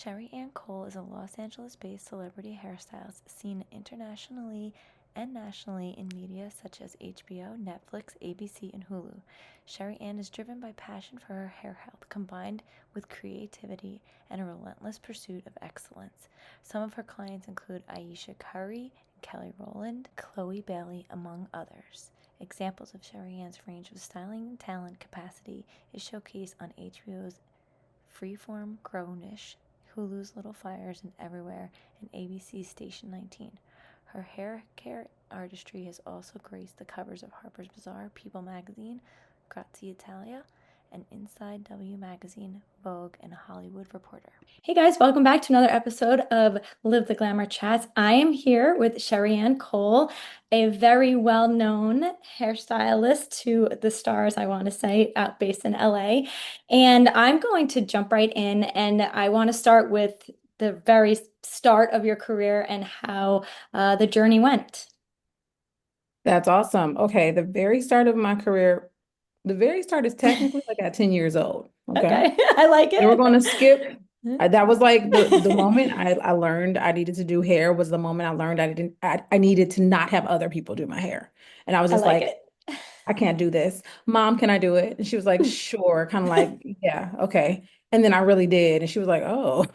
SherriAnn Cole is a Los Angeles-based celebrity hairstylist seen internationally and nationally in media such as HBO, Netflix, ABC, and Hulu. SherriAnn is driven by passion for her hair health, combined with creativity and a relentless pursuit of excellence. Some of her clients include Aisha Curry, Kelly Rowland, Chloe Bailey, among others. Examples of SherriAnn's range of styling and talent capacity is showcased on HBO's Freeform Grownish, Hulu's Little Fires and Everywhere, and ABC's Station 19. Her hair care artistry has also graced the covers of Harper's Bazaar, People magazine, Italia, and Inside W magazine, Vogue, and Hollywood Reporter. Hey guys, welcome back to another episode of Live the Glamour Chats. I am here with SherriAnn Cole, a very well-known hairstylist to the stars, I want to say, out based in LA. And I'm going to jump right in, and I want to start with the very start of your career and how the journey went. That's awesome. Okay, the very start of my career, the very start is technically like at 10 years old. Okay. Okay, I like And we're it. going to skip. That was like the moment I learned I needed to do hair was the moment I learned I needed to not have other people do my hair. And I was I just like like, it. I can't do this. Mom, can I do it? And she was like, sure, kind of like, yeah, okay. And then I really did. And she was like, oh.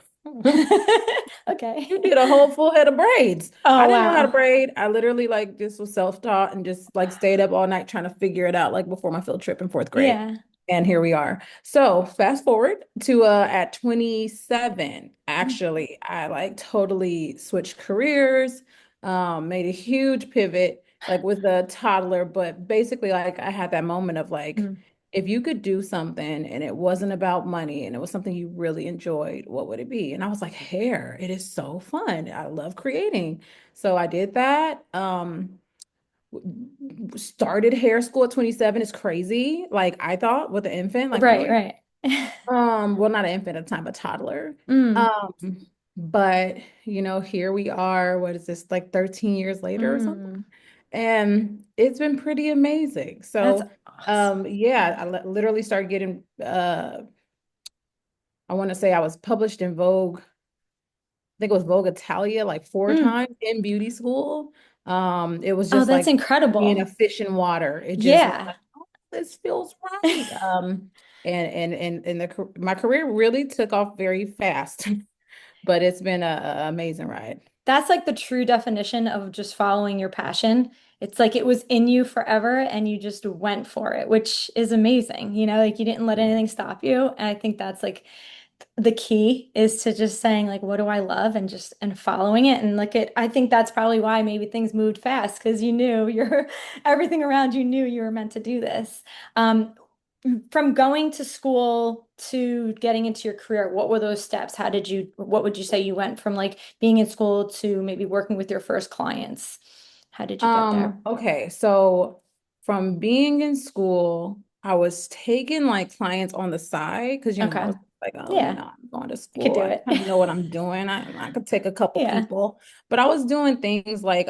Okay. You did a whole full head of braids. I Oh, didn't know how to wow. braid. I literally like just was self-taught and just like stayed up all night trying to figure it out like before my field trip in fourth grade. Yeah. And here we are. So fast forward to at 27, actually, I like totally switched careers, made a huge pivot like with a toddler, but basically like I had that moment of like, Mm. if you could do something and it wasn't about money and it was something you really enjoyed, what would it be? And I was like, hair. It is so fun. I love creating. So I did that. Started hair school at 27 is crazy. Like I thought with an infant, like, oh Right, yeah. right. Well, not an infant at the time, a toddler. Mm, Um, but here we are. What is this, like 13 years later or something? mm. And it's been pretty amazing. That's So, awesome. yeah, I literally started getting, I want to say I was published in Vogue. I think it was Vogue Italia like four Mm. times in beauty school. It was Oh, just that's like being a incredible. fish in water. It just was Yeah. like, oh, this feels right. And my career really took off very fast, but it's been a amazing ride. That's like the true definition of just following your passion. It's like it was in you forever and you just went for it, which is amazing. Like you didn't let anything stop you. And I think that's like the key is to just saying like, what do I love and just and following it. And look at, I think that's probably why maybe things moved fast because you knew you're everything around you knew you were meant to do this. Um, from going to school to getting into your career, what were those steps? What would you say you went from like being in school to maybe working with your first clients? How did you get there? Okay, so from being in school, I was taking like clients on the side because I Okay. was like, oh, Yeah, I'm going to I could school. do I it. kind of know what I'm doing. I could take a couple Yeah. people, but I was doing things like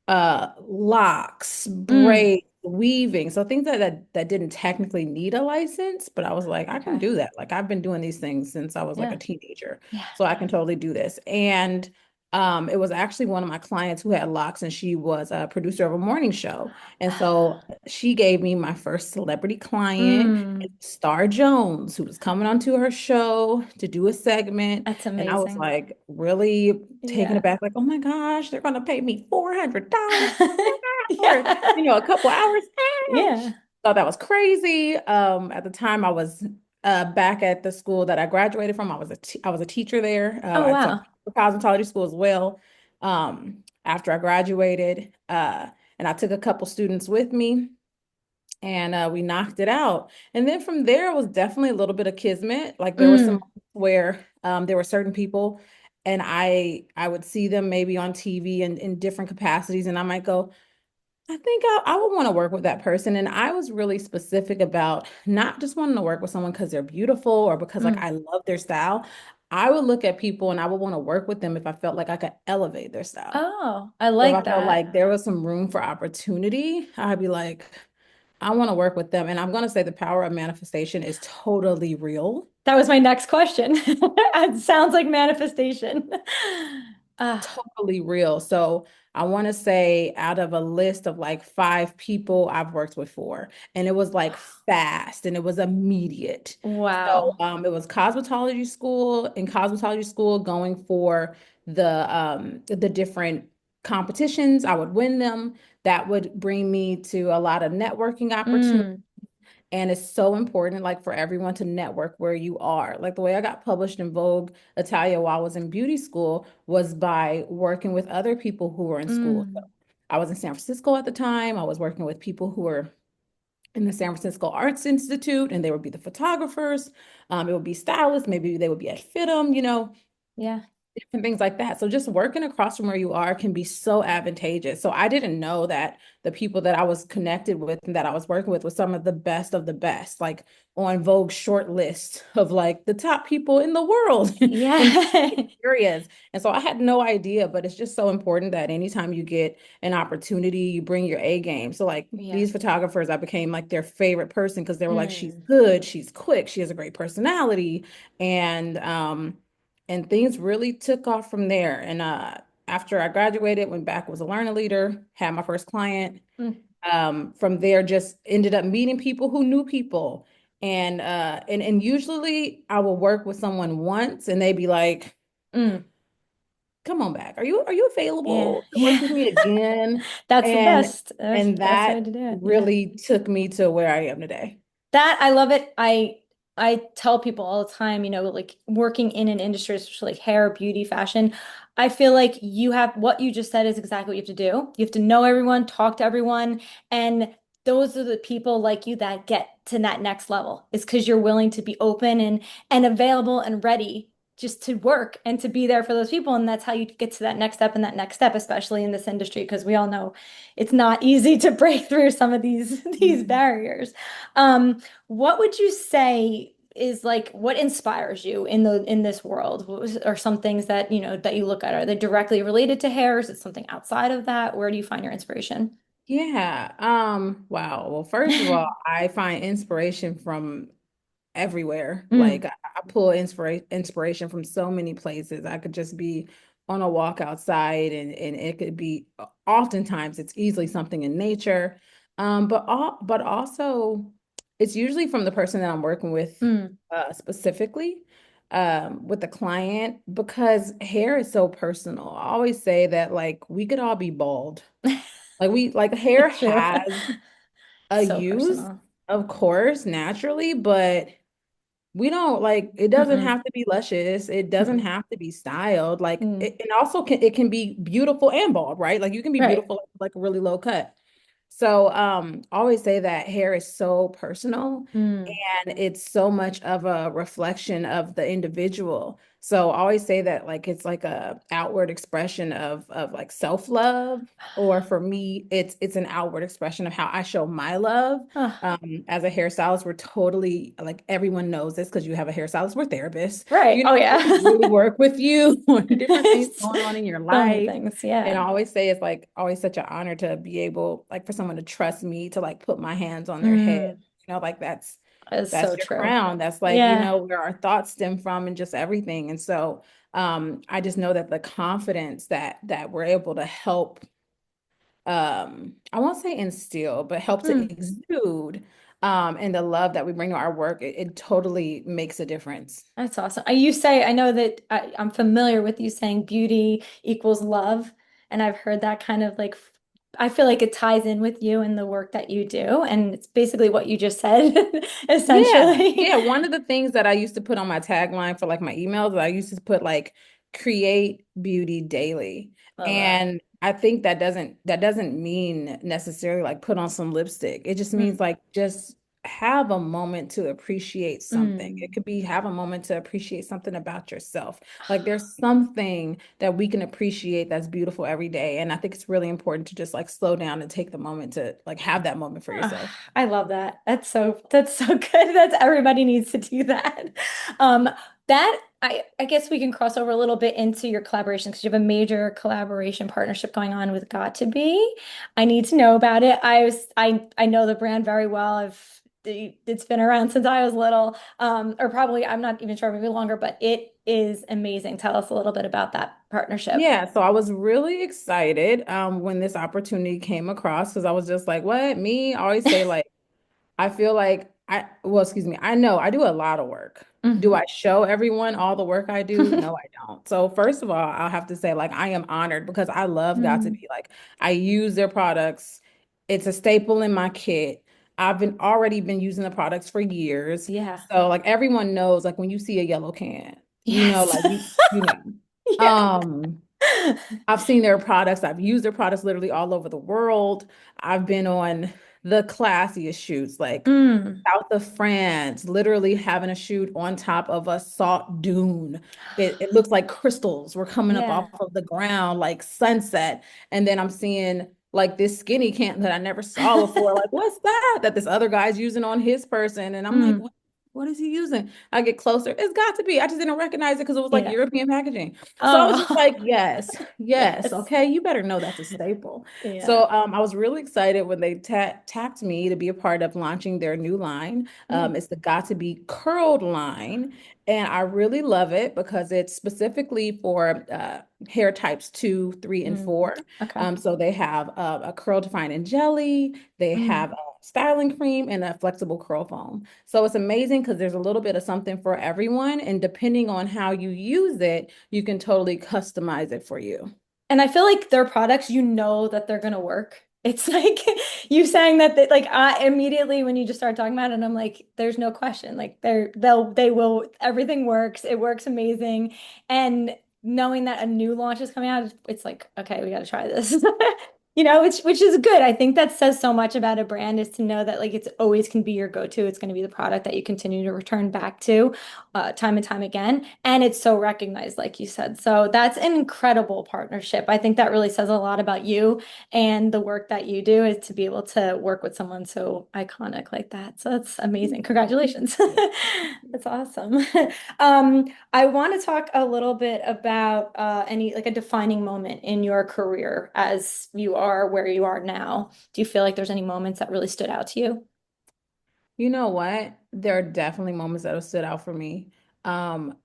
locks, Mm, braid, weaving. So things that didn't technically need a license, but I was like, I can okay. do that. Like I've been doing these things since I was like a Yeah. teenager. Yeah. So I can totally do this. And it was actually one of my clients who had locks and she was a producer of a morning show. And so she gave me my first celebrity client, Mm, Star Jones, who was coming onto her show to do a segment. that's And I was amazing. like really taken Yeah. aback, like, oh my gosh, they're gonna pay me $400 for, Yeah. a couple hours. Ah! Yeah. Thought that was crazy. At the time I was back at the school that I graduated from. I was a teacher there. Oh, I taught wow. for cosmetology school as well. After I graduated, and I took a couple students with me and we knocked it out. And then from there, it was definitely a little bit of kismet. Like there were some Mm, months where there were certain people, and I would see them maybe on TV and in different capacities, and I might go, I think I would want to work with that person. And I was really specific about not just wanting to work with someone because they're beautiful or because like mm. I love their style. I would look at people and I would want to work with them if I felt like I could elevate their style. Oh, I So if like I felt that. like there was some room for opportunity, I'd be like, I want to work with them. And I'm going to say the power of manifestation is totally real. That was my next question. It sounds like manifestation. Ah, Totally real. So I want to say out of a list of like 5 people, I've worked with 4, and it was like fast and it was immediate. So wow. it was cosmetology school, in cosmetology school going for the different competitions. I would win them. That would bring me to a lot of networking opportunities. Mm, And it's so important, like for everyone to network where you are. Like the way I got published in Vogue Italia while I was in beauty school was by working with other people who were in school. So mm, I was in San Francisco at the time. I was working with people who were in the San Francisco Arts Institute, and they would be the photographers. It would be stylists. Maybe they would be at FITM, yeah. different things like that. So just working across from where you are can be so advantageous. So I didn't know that the people that I was connected with and that I was working with was some of the best, like on Vogue's short list of like the top people in the world in Yeah. areas. And so I had no idea, but it's just so important that anytime you get an opportunity, you bring your A game. So like these Yes. photographers, I became like their favorite person because they were like, she's Mm, good, she's quick, she has a great personality. And things really took off from there. And after I graduated, went back, was a learner leader, had my first client. mm, From there, just ended up meeting people who knew people. And usually I will work with someone once and they'd be like, mm. come on back. Are you Yeah. available to work Yeah. with me again? That's the And best. That's and the best way that to do it. Yeah. really took me to where I am today. That I love it. I tell people all the time, like working in an industry, especially like hair, beauty, fashion, I feel like you have what you just said is exactly what you have to do. You have to know everyone, talk to everyone, and those are the people like you that get to that next level. It's because you're willing to be open and available and ready just to work and to be there for those people. And that's how you get to that next step and that next step, especially in this industry, because we all know it's not easy to break through some of these these Mhm. barriers. What would you say is like what inspires you in this world? Are some things that that you look at? Are they directly related to hair? Is it something outside of that? Where do you find your inspiration? Yeah. Wow. Well, first of all, I find inspiration from everywhere. Like Mm, I pull inspiration from so many places. I could just be on a walk outside and it could be oftentimes it's easily something in nature. But also it's usually from the person that I'm working with mm. specifically with the client because hair is so personal. I always say that like we could all be bald. Like hair True. has a So use, personal. of course, naturally, but we don't like it doesn't Mm-mm, have to be luscious. It doesn't mm-mm, have to be styled. Like mm. and also it can be beautiful and bald, right? Like you can be Right. beautiful like a really low cut. So I always say that hair is so personal Mm. and it's so much of a reflection of the individual. So I always say that like it's like a outward expression of like self-love, or for me, it's an outward expression of how I show my love. Ah, As a hairstylist, we're totally like everyone knows this because you have a hairstylist, we're therapists, right. Oh so we yeah. really work with you on different things going on in your So many life. things. And Yeah. I always say it's like always such an honor to be able, like, for someone to trust me to like put my hands on their head. Mm. Like It's that's so your true. crown. That's like, Yeah. where our thoughts stem from and just everything. And so I just know that the confidence that we're able to help I won't say instill, but help to Mm. exude and the love that we bring to our work, it totally makes a difference. That's awesome. You say, I know that I'm familiar with you saying beauty equals love. And I've heard that kind of like, I feel like it ties in with you and the work that you do. And it's basically what you just said, Yeah. essentially. Yeah. One of the things that I used to put on my tagline for like my emails, I used to put like create beauty daily. Love that. And I think that doesn't mean necessarily like put on some lipstick. It just Mm. means like just have a moment to appreciate something. It Mm. could be have a moment to appreciate something about yourself. Like there's something that we can appreciate that's beautiful every day. And I think it's really important to just like slow down and take the moment to like have that moment for Ah, yourself. I love that. That's so good. That's everybody needs to do that. Um, that I guess we can cross over a little bit into your collaboration because you have a major collaboration partnership going on with Got to Be. I need to know about it. I know the brand very well. it's been around since I was little, or probably I'm not even sure, maybe longer, but it is amazing. Tell us a little bit about that partnership. Yeah, so I was really excited when this opportunity came across because I was just like, what? Me? I always say like I feel like well, excuse me, I know I do a lot of work. Do Mhm. I show everyone all the work I do? No, I don't. So first of all, I'll have to say like I am honored because I love Got to Mm, Be. Like I use their products. It's a staple in my kit. I've been already been using the products for years. yeah. So like everyone knows like when you see a yellow can, Yes. like you know. Yeah. Um I've seen their products. I've used their products literally all over the world. I've been on the classiest shoots, like Mm, south of France, literally having a shoot on top of a salt dune. It looks like crystals were coming up yeah. off of the ground, like sunset. And then I'm seeing like this skinny can that I never saw before. Like, what's that? That this other guy's using on his person. And I'm like, Mm, what is he using? I get closer. It's got to be. I just didn't recognize it because it was like yeah. European packaging. So I was just Oh, like, yes, yes, yes. okay, you better know that's a staple. Yeah. So I was really excited when they tapped me to be a part of launching their new line. Mm, It's the Got to Be Curled line, and I really love it because it's specifically for hair types 2, 3, and 4. okay. So they have a curl defining jelly, they Mm. have a styling cream, and a flexible curl foam. So it's amazing because there's a little bit of something for everyone, and depending on how you use it, you can totally customize it for you. And I feel like their products, you know that they're gonna work. It's like you saying that they, like I immediately when you just start talking about it, I'm like, there's no question. Like they will everything works. It works amazing. And knowing that a new launch is coming out, it's like, okay, we got to try this. Which is good. I think that says so much about a brand is to know that like it's always can be your go-to. It's going to be the product that you continue to return back to time and time again. And it's so recognized, like you said. So that's an incredible partnership. I think that really says a lot about you and the work that you do is to be able to work with someone so iconic like that. So that's amazing. Congratulations. That's awesome. I want to talk a little bit about any like a defining moment in your career as you are where you are now. Do you feel like there's any moments that really stood out to you? You know what? There are definitely moments that have stood out for me. Um,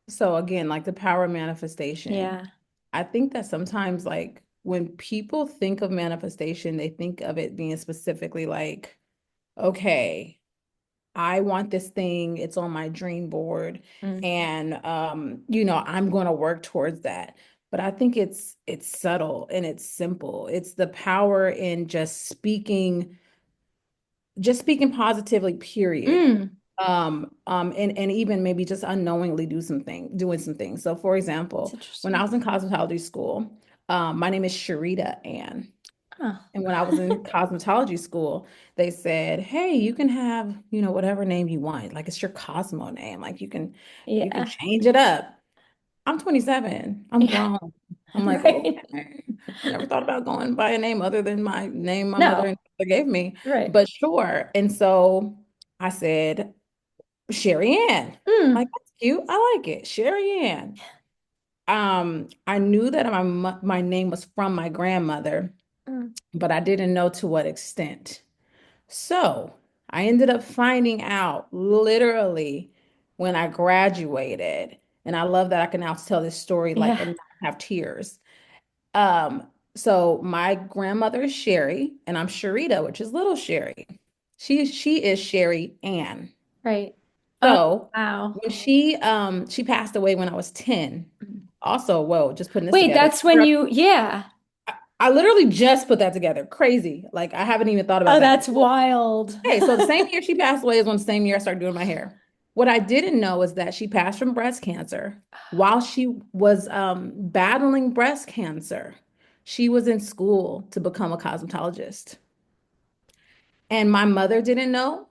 so again, like the power of manifestation. Yeah. I think that sometimes like when people think of manifestation, they think of it being specifically like, okay, I want this thing, it's on my dream board, Mm. and I'm going to work towards that. But I think it's subtle and it's simple. It's the power in just speaking positively, period. Mm. And even maybe just unknowingly doing some things. So for It's example, when I interesting. was in cosmetology school, my name is SherriAnn. Oh, And when I was in cosmetology school, they said, "Hey, you can have, whatever name you want. Like it's your Cosmo name. Like you can yeah. change it up." I'm 27. I'm Yeah. grown. I'm like, Right. okay. I never thought about going by a name other than my name my mother No. and father gave me, Right. but sure. And so I said, SherriAnn. Like, Mm. that's cute. I like it. SherriAnn. I knew that my name was from my grandmother, Mm. but I didn't know to what extent. So I ended up finding out literally when I graduated. And I love that I can now tell this story like Yeah. and not have tears. Um, so my grandmother is Sherry, and I'm Sharita, which is little Sherry. She is SherriAnn. Right. Oh, So wow. when she passed away when I was 10. Also, whoa, just putting this Wait, together. that's when yeah. I literally just put that together. Crazy. Like I haven't even thought Oh, about that. that's wild. Okay, so the same year she passed away is when the same year I started doing my hair. What I didn't know is that she passed from breast cancer. While she was battling breast cancer, she was in school to become a cosmetologist. And my mother didn't know.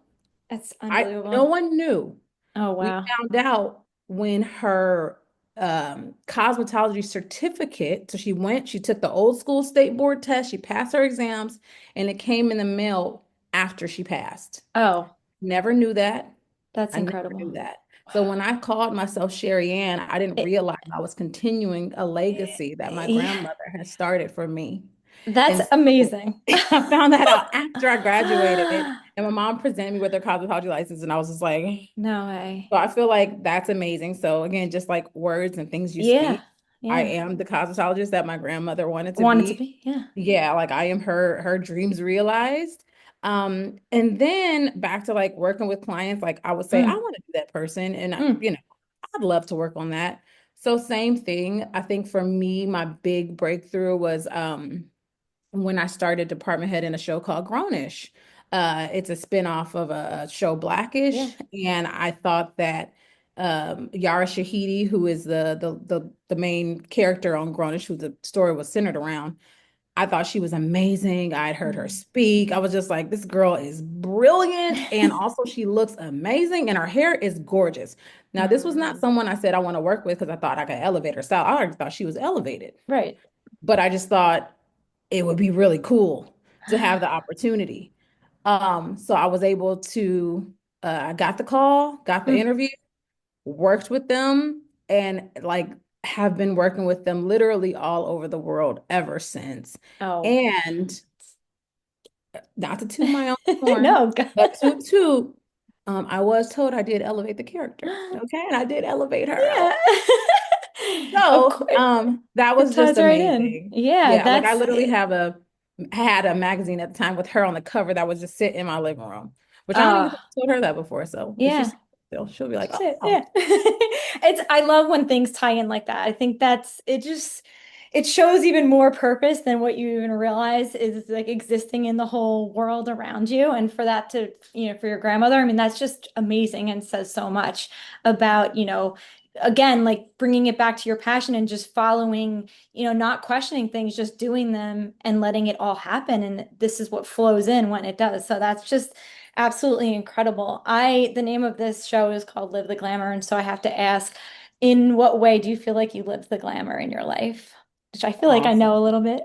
That's No unbelievable. one knew. Oh, We wow. found out when her cosmetology certificate, so she took the old school state board test, she passed her exams, and it came in the mail after she passed. Oh, Never knew that. that's I never knew incredible. that. So when I called myself SherriAnn, I didn't It, realize I was continuing a legacy that my yeah, grandmother had started for me. that's And so amazing. I found that out after I graduated. And my mom presented me with her cosmetology license, and I was just like, No way. so I feel like that's amazing. So again, just like words and things you Yeah. speak, I Yeah. am the cosmetologist that my grandmother wanted to Wanted to be. be. Yeah. Yeah, like I am her dreams realized. And then back to like working with clients, like I would say, I Mm, want to be that person, and mm, I'd love to work on that. So same thing. I think for me, my big breakthrough was when I started department head in a show called Grownish. It's a spinoff of a show yeah. Blackish, and I thought that Yara Shahidi, who is the main character on Grownish, who the story was centered around, I thought she was amazing. I'd heard her Mm. speak. I was just like, this girl is brilliant, and also she looks amazing, and her hair is gorgeous. Now, this was not Mm, someone I said I want to work with because I thought I could elevate her style. I already thought she was elevated, right. but I just thought it would be really cool to have the opportunity. So I was able to, I got the call, got the Mm. interview, worked with them, and like have been working with them literally all over the world ever since. Oh. And not to toot my own horn, No. God. but I was told I did elevate the character. Okay, and I did elevate her. Yeah. Of So, course. that It was just ties right in. amazing. Yeah, Yeah, like I that's literally had a magazine at the time with her on the cover that was just sitting in my living room, which I don't even think I told her that before. So if yeah. she's still, she'll be like, That's oh, it. wow. Yeah. It's I love when things tie in like that. I think that's it just it shows even more purpose than what you even realize is like existing in the whole world around you. And for that to, for your grandmother, I mean, that's just amazing and says so much about, again, like bringing it back to your passion and just following, not questioning things, just doing them and letting it all happen. And this is what flows in when it does. So that's just absolutely incredible. The name of this show is called Live the Glamour. And so I have to ask, in what way do you feel like you lived the glamour in your life? Which I feel like I know a Awesome. little bit.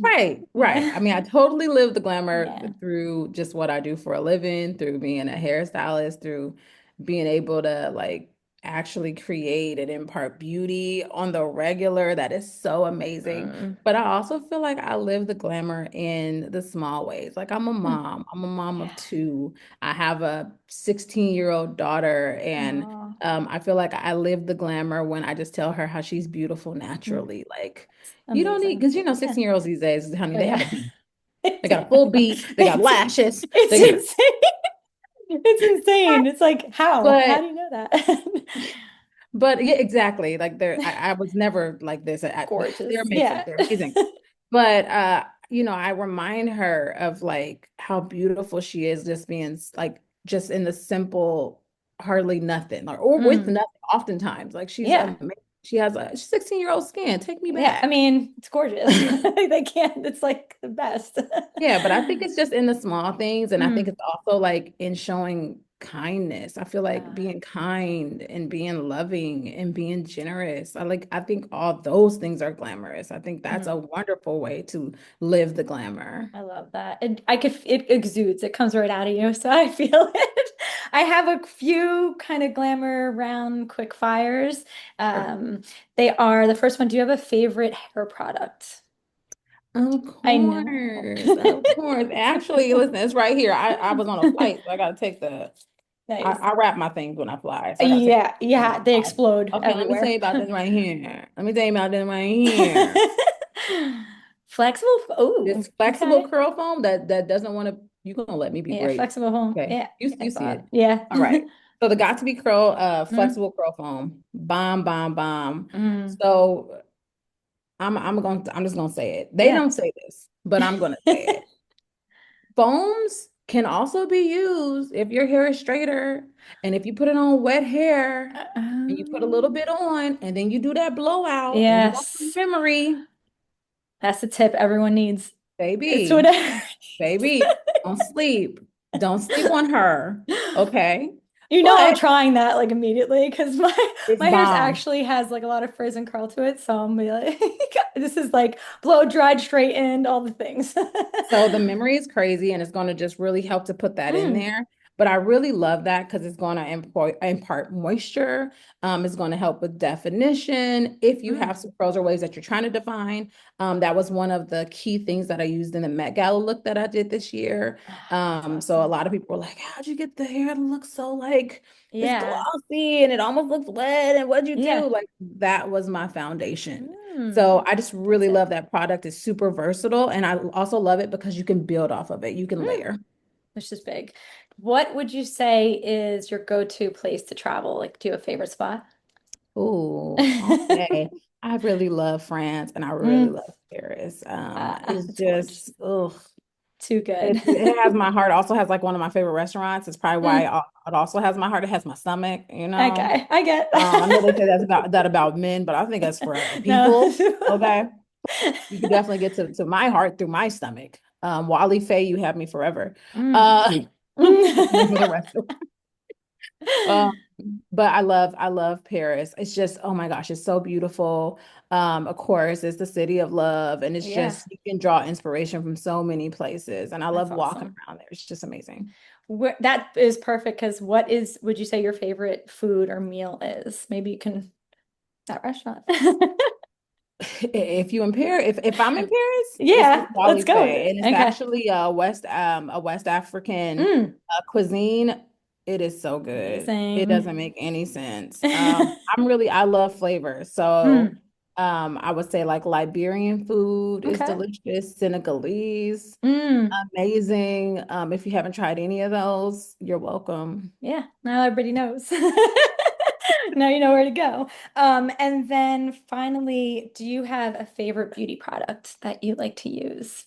Right, right. Yeah. I mean, I totally live the glamour Yeah. through just what I do for a living, through being a hairstylist, through being able to like actually create and impart beauty on the regular. That is so amazing. Mm. But I also feel like I live the glamour in the small ways. Like I'm a Mm. mom. I'm a mom of Yeah. two. I have a 16-year-old daughter, and Oh, I feel like I live the glamour when I just tell her how she's beautiful mm. naturally. Like It's you don't need, amazing. because Yeah. 16-years these days, honey, Oh, they have yeah. a beat. They got a full Yeah. beat, they got lashes, It's they got, insane. It's insane. It's like, how? How do but you know that? but yeah, exactly. Like I was never like this. They're Gorgeous. amazing. Yeah. They're amazing. But I remind her of like how beautiful she is just being like just in the simple, hardly nothing, or with Mm. nothing oftentimes. Like she's Yeah. amazing. She has a 16-year-old skin. Take me Yeah. I back. mean, it's gorgeous. They can't. It's like the best. Yeah, but I think it's just in the small things. And I think Mm. it's also like in showing kindness. I feel like Uh, being kind and being loving and being generous. I think all those things are glamorous. I think that's a mm. wonderful way to live the glamour. I love that. It exudes. It comes right out of you. So I feel it. I have a few kind of glamour round quick fires. Sure. Um, they are the first one. Do you have a favorite hair product? Of I know. course, of course. Actually, listen, it's right here. I was on a flight, so I gotta take Nice. I wrap my things when I fly, so I gotta take Yeah, when yeah, I they fly. explode Okay, let me tell everywhere. you about this right here. Let me tell you about this right here. Flexible. Oh, This flexible okay. curl foam that doesn't want to, you're gonna let me be Yeah, great. flexible home. Okay. Yeah, I You see thought. it. Yeah. All right. So the got to be curl Mm, flexible curl foam. Bomb, bomb, bomb. mm, So I'm just gonna say it. They yeah. don't say this, but I'm gonna say it. Foams can also be used if your hair is straighter and if you put it on wet hair and you put a little Um, bit on and then you do that blowout and you want some yes. memory, That's the tip everyone needs. It's baby. whatever. Baby, don't sleep. Don't sleep on her. Okay. You know I'm But trying that like immediately because my it's my hair's bomb. actually has like a lot of frizz and curl to it. So I'm be like, this is like blow dried, straightened, all the things. So the memory is crazy and it's going to just really help to put that in Mm, there. But I really love that because it's going to impart moisture. It's going to help with definition. If you Mm. have some curls or waves that you're trying to define, that was one of the key things that I used in the Met Gala look that I did this year. That's So a awesome. lot of people were like, "How'd you get the hair to look so like it's Yeah. glossy and it almost looks wet? And what'd you Yeah. do?" Like that was my foundation. Mm. So I just That's really it. love that product. It's super versatile, and I also love it because you can build off of it. You can Mm. layer. Which is big. What would you say is your go-to place to travel? Like, do you have a favorite spot? Oh, okay. I really love France and I really Mm. love Paris. It's It's gorgeous. just, ugh. Too good. It has my heart. Also has like one of my favorite restaurants. It's probably why Mm. it also has my heart. It has my stomach, you know. Okay, I get I know they say that. that's about men, but I think that's for No. people. Okay. You can definitely get to my heart through my stomach. Wally Faye, you have me forever. Mm. That's the name of the restaurant. Um, but I love Paris. It's just, oh my gosh, it's so beautiful. Of course, it's the city of love, and it's Yeah, just you can draw inspiration from so many places. And I love that's walking awesome. around there. It's just amazing. That is perfect because what is, would you say your favorite food or meal is? Maybe you can, that restaurant. If you in Paris, if I'm in Paris, it's Yeah, let's Wally go with Faye, it. and it's Okay. actually a West African Mm, cuisine. It is so good. It amazing. doesn't make any sense. I love flavors. So Mm, I would say like Liberian food is okay. delicious, Senegalese, Mm, amazing. If you haven't tried any of those, you're welcome. yeah, now everybody knows. Now you know where to go. And then finally, do you have a favorite beauty product that you like to use?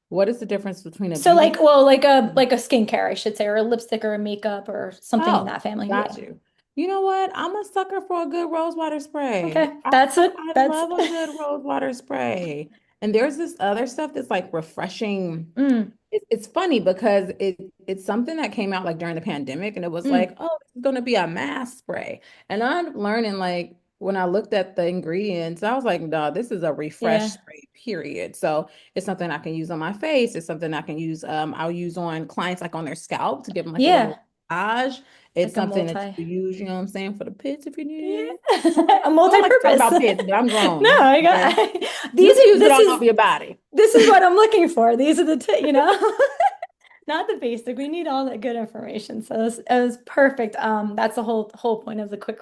What is the difference between a So beauty? like, well, like a skincare, I should say, or a lipstick or a makeup or something in Oh, that family. got Yeah. you. You know what? I'm a sucker for a good rose water spray. Okay. That's what I that's love a good rose water spray. And there's this other stuff that's like refreshing. mm, It's funny because it's something that came out like during the pandemic and it was mm, like, oh, this is going to be a mask spray. And I'm learning like when I looked at the ingredients, I was like, no, this is a refresh yeah. spray, period. So it's something I can use on my face. It's something I can use, I'll use on clients like on their scalp to give them like a Yeah. little massage. It's Like a something that multi. you use, you know what I'm saying, for the pits if you need Yeah. it. A I don't like to talk multi-purpose. about pits, but I'm No, grown. I Okay. got You these can are use it all over your body. this is what I'm looking for. These are the t you know. Not the basic. We need all that good information. So it was perfect. That's the whole point of the quick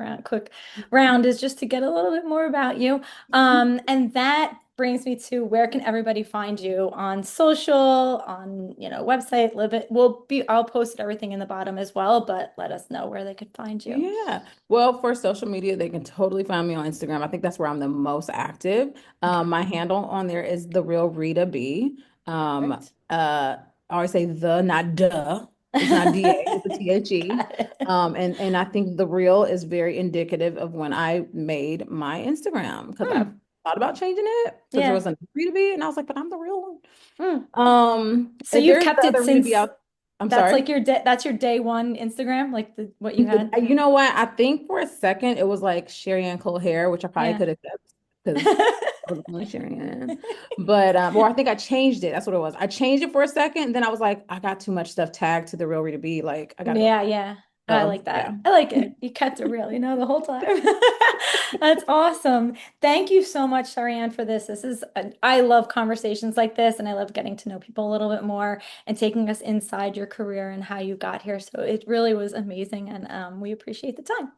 round is just to get a little bit more about you. And that brings me to where can everybody find you on social, on website, live it. I'll post everything in the bottom as well, but let us know where they could find you. Yeah. Well, for social media, they can totally find me on Instagram. I think that's where I'm the most active. Okay. My handle on there is the real Rita B. Perfect. I always say the, not duh. It's not DA, it's a THE. Got it. And I think the real is very indicative of when I made my Instagram because I Hmm. thought about changing it because there Yeah. was a Rita B and I was like, but I'm the real one. Hmm. So And you've there's kept the it other Rita B since out. I'm that's sorry. like that's your day one Instagram, like what you had? You know what? I think for a second it was like SherriAnn Cole hair, which I probably Yeah. could have kept because I was only SherriAnn. But or I think I changed it. That's what it was. I changed it for a second, and then I was like, I got too much stuff tagged to the real Rita B. Like, I gotta go. Yeah, yeah. I So like that. yeah. I like it. You kept it real, the whole time. That's awesome. Thank you so much, SherriAnn, for this. I love conversations like this, and I love getting to know people a little bit more and taking us inside your career and how you got here. So it really was amazing, and we appreciate the time.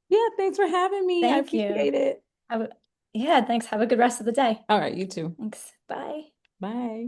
Yeah, thanks for having me. I Thank you. appreciate it. Have a, yeah, thanks. Have a good rest of the day. All right, you too. Thanks. Bye. Bye.